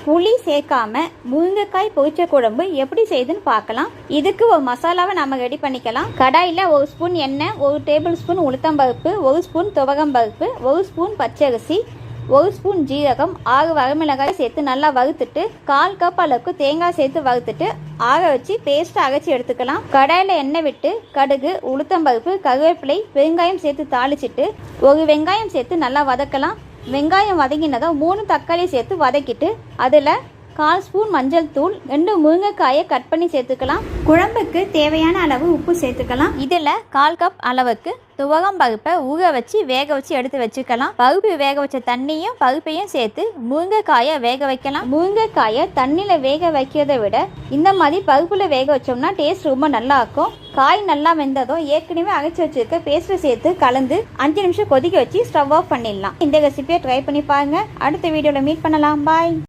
புளி சேர்க்காம முருங்கைக்காய் பொரிச்ச குழம்பு எப்படி செய்யுதுன்னு பார்க்கலாம். இதுக்கு ஒரு மசாலாவை நம்ம ரெடி பண்ணிக்கலாம். கடாயில் 1 ஸ்பூன் எண்ணெய், 1 டேபிள் ஸ்பூன் உளுத்தம்பருப்பு, 1 ஸ்பூன் துவரம்பருப்பு, 1 ஸ்பூன் பச்சரிசி, 1 ஸ்பூன் ஜீரகம், 6 வரமிளகாய் சேர்த்து நல்லா வறுத்துட்டு 1/4 கப் அளவுக்கு தேங்காய் சேர்த்து வறுத்துட்டு ஆற வச்சு பேஸ்ட் அரைச்சி எடுத்துக்கலாம். கடாயில் எண்ணெய் விட்டு கடுகு, உளுத்தம்பருப்பு, கருவேப்பிலை, பெருங்காயம் சேர்த்து தாளிச்சிட்டு 1 வெங்காயம் சேர்த்து நல்லா வதக்கலாம். வெங்காயம் வதங்கினதும் 3 தக்காளி சேர்த்து வதக்கிட்டு அதில் 1/4 ஸ்பூன் மஞ்சள் தூள், 2 முருங்கைக்காயை கட் பண்ணி சேர்த்துக்கலாம். குழம்புக்கு தேவையான அளவு உப்பு சேர்த்துக்கலாம். இதில் 1/4 கப் அளவுக்கு துவரம் பருப்பை ஊற வச்சு வேக வச்சு எடுத்து வச்சுக்கலாம். பருப்பு வேக வச்ச தண்ணியும் பருப்பையும் சேர்த்து முருங்கைக்காயை வேக வைக்கலாம். முருங்கைக்காயை தண்ணியில் வேக வைக்கிறதை விட இந்த மாதிரி பருப்பில் வேக வச்சோம்னா டேஸ்ட் ரொம்ப நல்லா இருக்கும். காய் நல்லா வெந்ததும் ஏற்கனவே அரைச்சி வச்சிருக்க பேஸ்ட்டை சேர்த்து கலந்து 5 நிமிஷம் கொதிக்க வச்சு ஸ்டவ் ஆஃப் பண்ணிடலாம். இந்த ரெசிபியை ட்ரை பண்ணி பாருங்க. அடுத்த வீடியோவில் மீட் பண்ணலாம். பாய்.